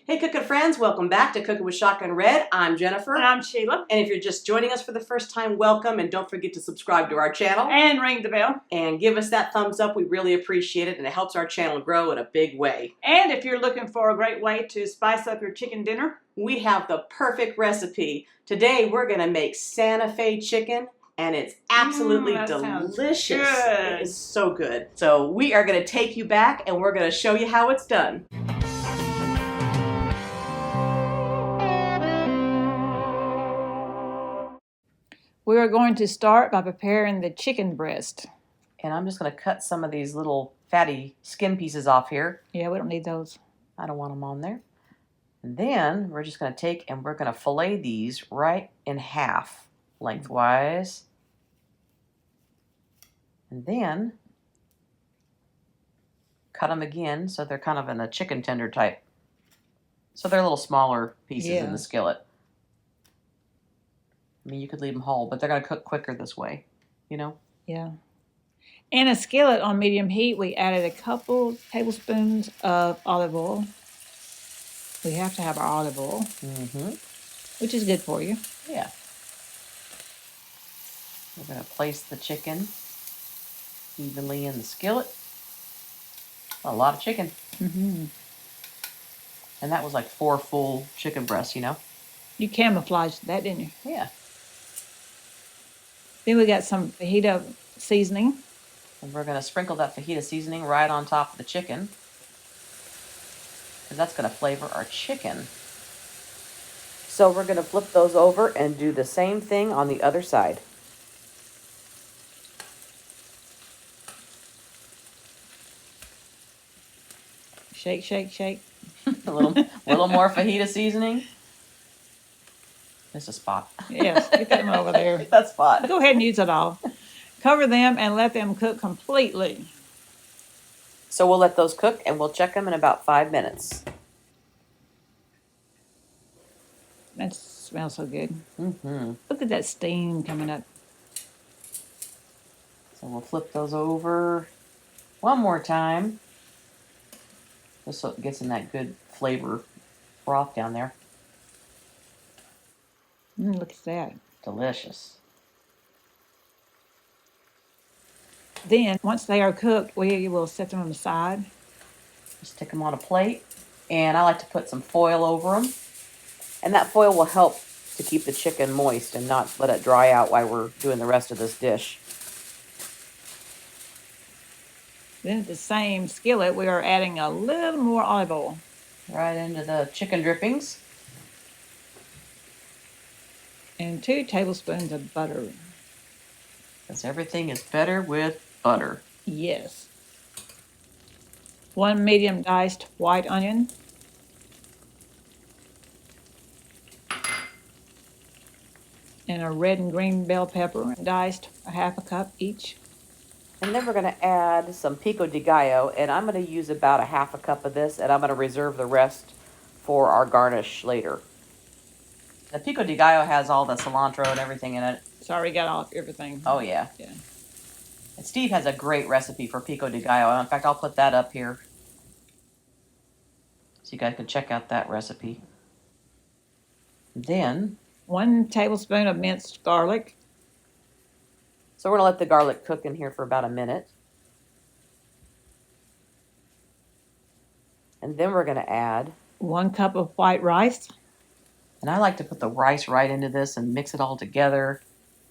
Hey cooking friends, welcome back to Cooking with Shotgun Red. I'm Jennifer. And I'm Sheila. And if you're just joining us for the first time, welcome, and don't forget to subscribe to our channel. And ring the bell. And give us that thumbs up, we really appreciate it, and it helps our channel grow in a big way. And if you're looking for a great way to spice up your chicken dinner, we have the perfect recipe. Today we're going to make Santa Fe chicken, and it's absolutely delicious. It is so good. So we are going to take you back, and we're going to show you how it's done. we are going to start by preparing the chicken breast. And I'm just going to cut some of these little fatty skin pieces off here. Yeah, we don't need those. I don't want them on there. And then we're just going to take and we're going to fillet these right in half lengthwise. And then cut them again so they're kind of in a chicken tender type. So they're little smaller pieces in the skillet. I mean, you could leave them whole, but they're going to cook quicker this way, you know? Yeah. In a skillet on medium heat, we added a couple tablespoons of olive oil. We have to have our olive oil, which is good for you. Yeah. We're going to place the chicken evenly in the skillet. A lot of chicken. And that was like 4 full chicken breasts, you know? You camouflaged that, didn't you? Yeah. Then we got some fajita seasoning. And we're going to sprinkle that fajita seasoning right on top of the chicken, because that's going to flavor our chicken. So we're going to flip those over and do the same thing on the other side. Shake, shake, shake. a little more fajita seasoning. There's a spot. Yes, get them over there. Get that spot. Go ahead and use it all. Cover them and let them cook completely. So we'll let those cook and we'll check them in about 5 minutes. That smells so good. Look at that steam coming up. So we'll flip those over one more time, just so it gets in that good flavor broth down there. Look at that. Delicious. Then, once they are cooked, we will set them on the side. Just stick them on a plate, and I like to put some foil over them. And that foil will help to keep the chicken moist and not let it dry out while we're doing the rest of this dish. Then at the same skillet, we are adding a little more olive oil. Right into the chicken drippings. And 2 tablespoons of butter. Because everything is better with butter. Yes. 1 medium diced white onion. And a red and green bell pepper, diced a ½ cup each. And then we're going to add some pico de gallo, and I'm going to use about a ½ cup of this, and I'm going to reserve the rest for our garnish later. The pico de gallo has all the cilantro and everything in it. It's already got everything. Oh, yeah. Yeah. And Steve has a great recipe for pico de gallo. In fact, I'll put that up here so you guys can check out that recipe. Then 1 tablespoon of minced garlic. So we're going to let the garlic cook in here for about a minute. And then we're going to add 1 cup of white rice. And I like to put the rice right into this and mix it all together,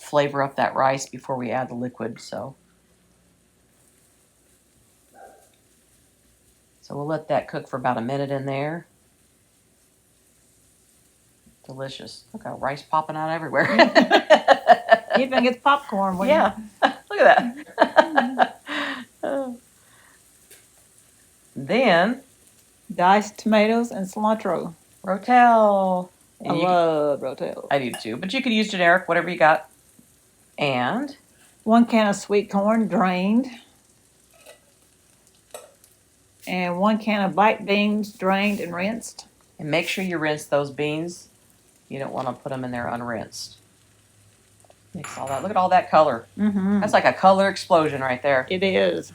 flavor up that rice before we add the liquid. So we'll let that cook for about a minute in there. Delicious. Look how rice popping out everywhere. You think it's popcorn? Yeah. Look at that. Then diced tomatoes and cilantro. Rotel. I love rotel. I do too, but you could use generic, whatever you got. And 1 can of sweet corn, drained. And 1 can of black beans, drained and rinsed. And make sure you rinse those beans. You don't want to put them in there unrinsed. Mix all that. Look at all that color. That's like a color explosion right there. It is.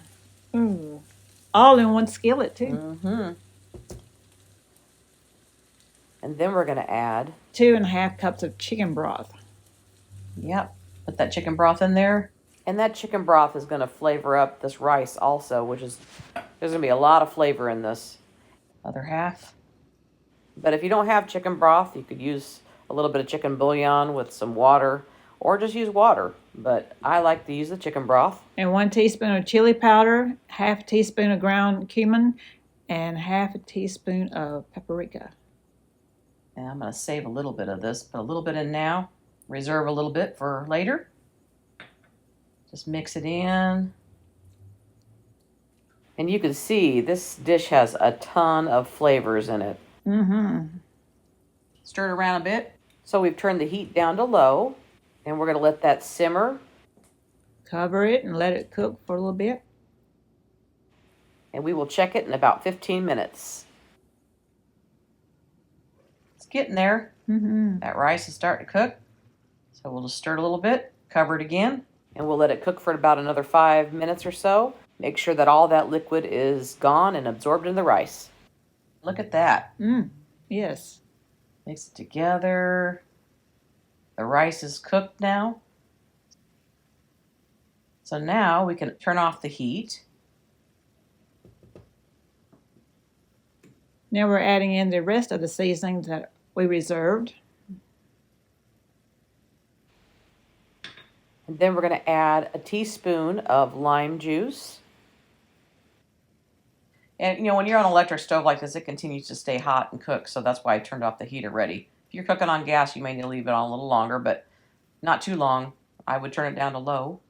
All in 1 skillet too. And then we're going to add 2.5 cups of chicken broth. Yep. Put that chicken broth in there. And that chicken broth is going to flavor up this rice also, which is, there's going to be a lot of flavor in this. Other half. But if you don't have chicken broth, you could use a little bit of chicken bouillon with some water, or just use water. But I like to use the chicken broth. And 1 teaspoon of chili powder, 1/2 teaspoon of ground cumin, and 1/2 teaspoon of paprika. And I'm going to save a little bit of this, put a little bit in now, reserve a little bit for later. Just mix it in. And you can see this dish has a ton of flavors in it. Mm-hmm. Stir it around a bit. So we've turned the heat down to low, and we're going to let that simmer. Cover it and let it cook for a little bit. And we will check it in about 15 minutes. It's getting there. Mm-hmm. That rice is starting to cook. So we'll just stir it a little bit, cover it again, and we'll let it cook for about another 5 minutes or so. Make sure that all that liquid is gone and absorbed in the rice. Look at that. Yes. Mix it together. The rice is cooked now. So now we can turn off the heat. Now we're adding in the rest of the seasonings that we reserved. And then we're going to add a teaspoon of lime juice. And, you know, when you're on an electric stove like this, it continues to stay hot and cook, so that's why I turned off the heat already. If you're cooking on gas, you may need to leave it on a little longer, but not too long. I would turn it down to low.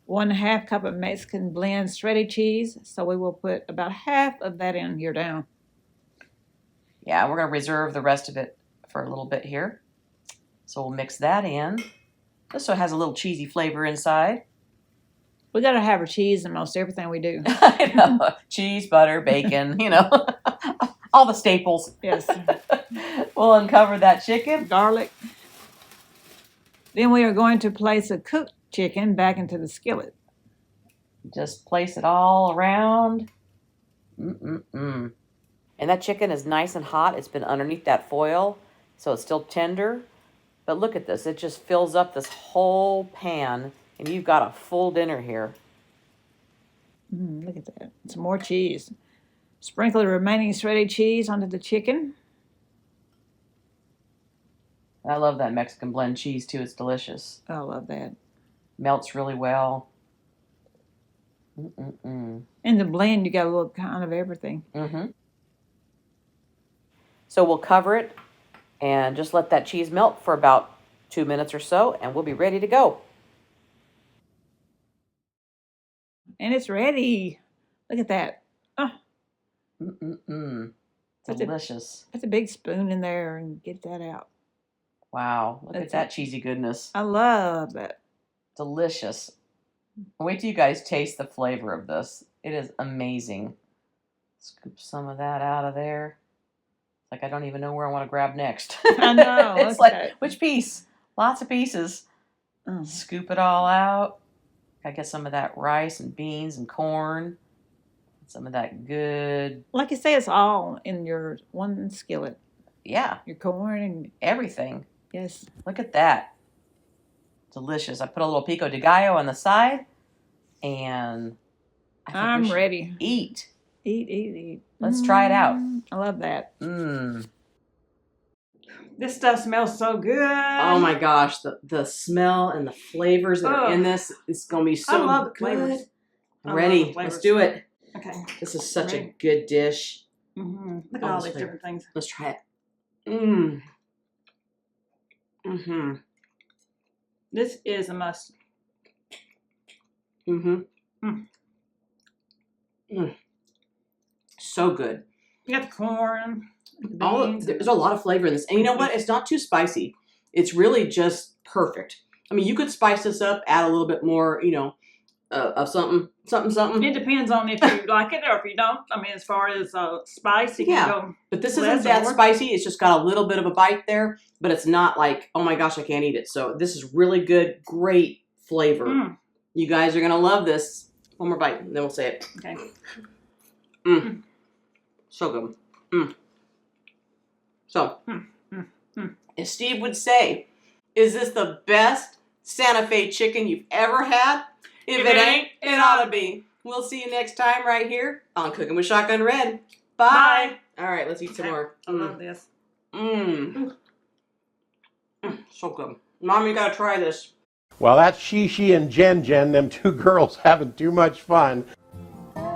1/2 cup of Mexican blend shredded cheese, so we will put about half of that in here down. Yeah, we're going to reserve the rest of it for a little bit here. So we'll mix that in. This one has a little cheesy flavor inside. We got to have our cheese in most everything we do. I know. Cheese, butter, bacon, you know, all the staples. Yes. We'll uncover that chicken. Garlic. Then we are going to place a cooked chicken back into the skillet. Just place it all around. And that chicken is nice and hot. It's been underneath that foil, so it's still tender. But look at this. It just fills up this whole pan, and you've got a full dinner here. Look at that. Some more cheese. Sprinkle the remaining shredded cheese onto the chicken. I love that Mexican blend cheese, too. It's delicious. I love that. Melts really well. In the blend, you got a little kind of everything. So we'll cover it and just let that cheese melt for about 2 minutes or so, and we'll be ready to go. And it's ready. Look at that. Delicious. Put a big spoon in there and get that out. Wow, look at that cheesy goodness. I love that. Delicious. Wait till you guys taste the flavor of this. It is amazing. Scoop some of that out of there. Like I don't even know where I want to grab next. I know. It's like, which piece? Lots of pieces. Scoop it all out. I get some of that rice and beans and corn. Some of that good. Like you say, it's all in your one skillet. Yeah. Your corn and everything. Yes. Look at that. Delicious. I put a little pico de gallo on the side. And I'm ready. Eat. Eat. Let's try it out. I love that. This stuff smells so good. Oh my gosh, the smell and the flavors that are in this is going to be so good. I love the flavors. I'm ready. Let's do it. Okay. This is such a good dish. Look at all these different things. Let's try it. This is a must. So good. You got the corn. There's a lot of flavor in this. And you know what? It's not too spicy. It's really just perfect. I mean, you could spice this up, add a little bit more, you know, of something. It depends on if you like it or if you don't. I mean, as far as spice, you can go. But this isn't that spicy. It's just got a little bit of a bite there, but it's not like, oh my gosh, I can't eat it. So this is really good, great flavor. You guys are going to love this. One more bite, and then we'll say it. Okay. So good. So, as Steve would say, is this the best Santa Fe chicken you've ever had? If it ain't, it ought to be. We'll see you next time right here on Cooking with Shotgun Red. Bye. All right, let's eat some more. I love this. So good. Mom, you gotta try this. Well, that's She and Jen, them two girls having too much fun.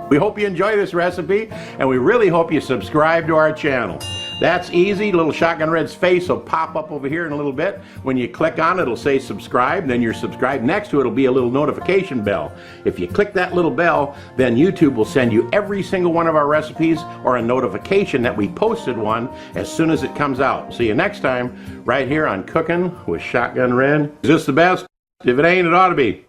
We hope you enjoy this recipe, and we really hope you subscribe to our channel. That's easy. Little Shotgun Red's face will pop up over here in a little bit. When you click on it, it'll say subscribe, then you're subscribed. Next to it will be a little notification bell. If you click that little bell, then YouTube will send you every single one of our recipes or a notification that we posted one as soon as it comes out. See you next time, right here on Cooking with Shotgun Red. Is this the best? If it ain't, it ought to be.